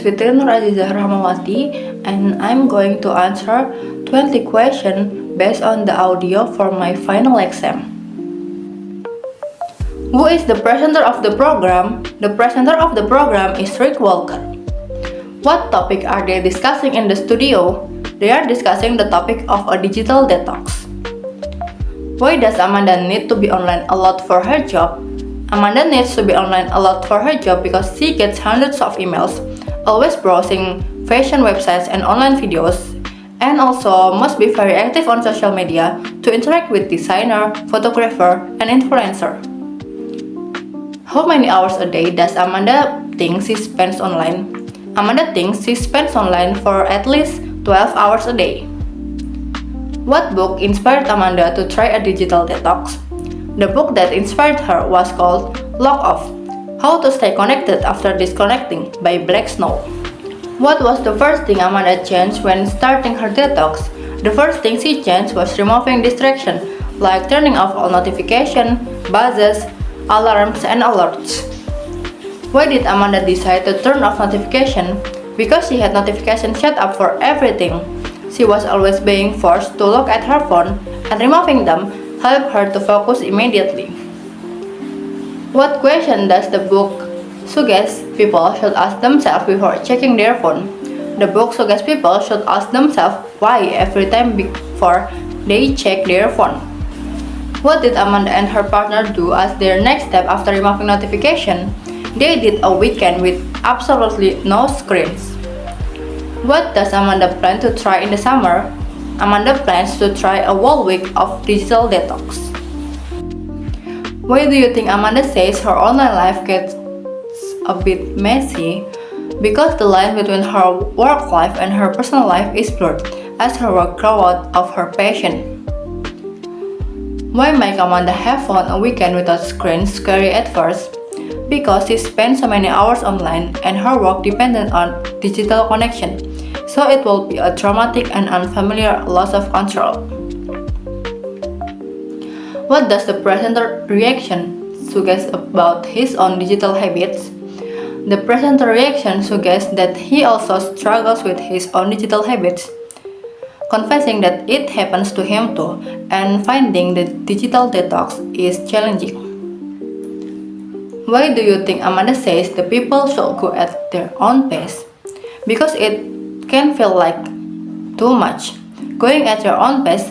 Fitri Nur Azizah Rahmawati, and I'm going to answer 20 questions based on the audio for my final exam. Who is the presenter of the program? The presenter of the program is Rick Walker. What topic are they discussing in the studio? They are discussing the topic of a digital detox. Why does Amanda need to be online a lot for her job? Amanda needs to be online a lot for her job because she gets hundreds of emails, always browsing fashion websites and online videos, and also must be very active on social media to interact with designer, photographer, and influencer. How many hours a day does Amanda think she spends online? Amanda thinks she spends online for at least 12 hours a day. What book inspired Amanda to try a digital detox? The book that inspired her was called Log Off: How to Stay Connected After Disconnecting by Black Snow. What was the first thing Amanda changed when starting her detox? The first thing she changed was removing distraction, like turning off all notifications, buzzes, alarms, and alerts. Why did Amanda decide to turn off notification? Because she had notifications set up for everything. She was always being forced to look at her phone, and removing them helped her to focus immediately. What question does the book suggest people should ask themselves before checking their phone? The book suggests people should ask themselves why every time before they check their phone. What did Amanda and her partner do as their next step after removing notification? They did a weekend with absolutely no screens. What does Amanda plan to try in the summer? Amanda plans to try a whole week of digital detox. Why do you think Amanda says her online life gets a bit messy? Because the line between her work life and her personal life is blurred as her work grows out of her passion. Why make Amanda have fun a weekend without screens scary at first? Because she spends so many hours online and her work depended on digital connection, so it will be a dramatic and unfamiliar loss of control. What does the presenter reaction suggest about his own digital habits? The presenter reaction suggests that he also struggles with his own digital habits, confessing that it happens to him too, and finding the digital detox is challenging. Why do you think Amanda says the people should go at their own pace? Because it can feel like too much. Going at your own pace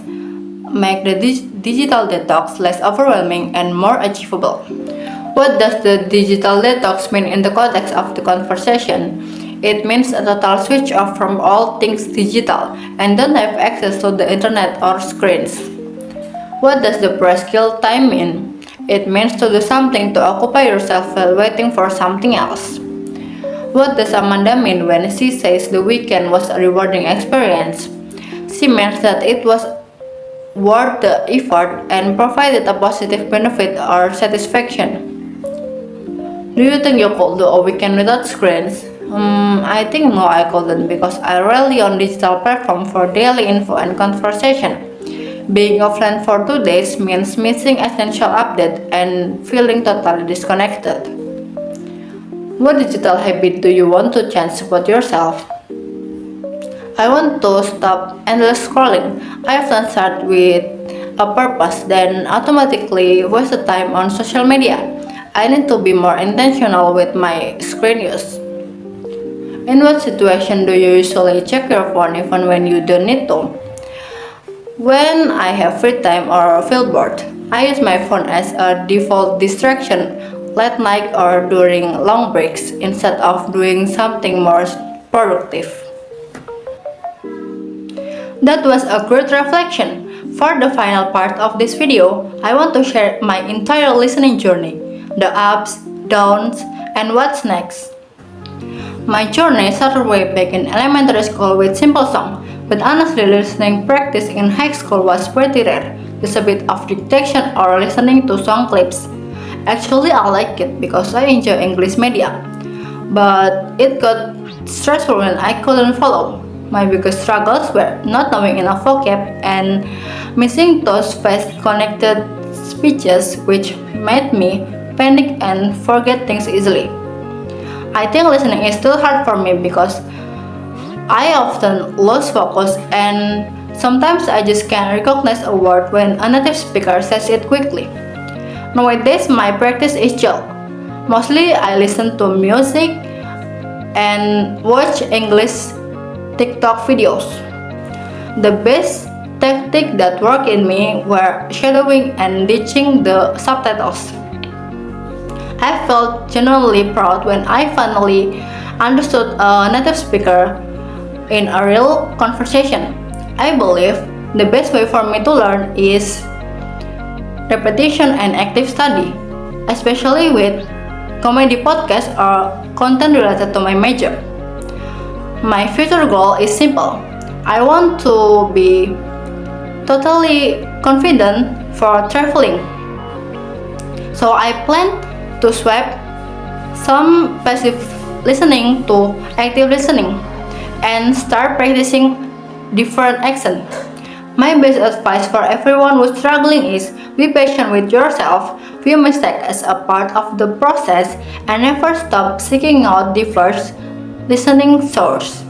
make the digital detox less overwhelming and more achievable. What does the digital detox mean in the context of the conversation? It means a total switch off from all things digital and don't have access to the internet or screens. What does the press kill time mean? It means to do something to occupy yourself while waiting for something else. What does Amanda mean when she says the weekend was a rewarding experience? She means that it was worth the effort and provided a positive benefit or satisfaction. Do you think you could do a weekend without screens? I think no, I couldn't because I rely on digital platform for daily info and conversation. Being offline for 2 days means missing essential updates and feeling totally disconnected. What digital habit do you want to change about yourself? I want to stop endless scrolling. I often start with a purpose, then automatically waste the time on social media. I need to be more intentional with my screen use. In what situation do you usually check your phone even when you don't need to? When I have free time or feel bored, I use my phone as a default distraction late night or during long breaks instead of doing something more productive. That was a great reflection. For the final part of this video, I want to share my entire listening journey, the ups, downs, and what's next. My journey started way back in elementary school with simple song, but honestly listening practice in high school was pretty rare, just a bit of dictation or listening to song clips. Actually, I like it because I enjoy English media, but it got stressful when I couldn't follow. My biggest struggles were not knowing enough vocab and missing those fast-connected speeches which made me panic and forget things easily. I think listening is still hard for me because I often lose focus and sometimes I just can't recognize a word when a native speaker says it quickly. Nowadays, my practice is chill. Mostly, I listen to music and watch English TikTok videos. The best tactic that worked in me were shadowing and ditching the subtitles. I felt genuinely proud when I finally understood a native speaker in a real conversation. I believe the best way for me to learn is repetition and active study, especially with comedy podcasts or content related to my major. My future goal is simple. I want to be totally confident for traveling. So I plan to swap some passive listening to active listening and start practicing different accents. My best advice for everyone who's struggling is be patient with yourself, view mistakes as a part of the process, and never stop seeking out diverse listening source.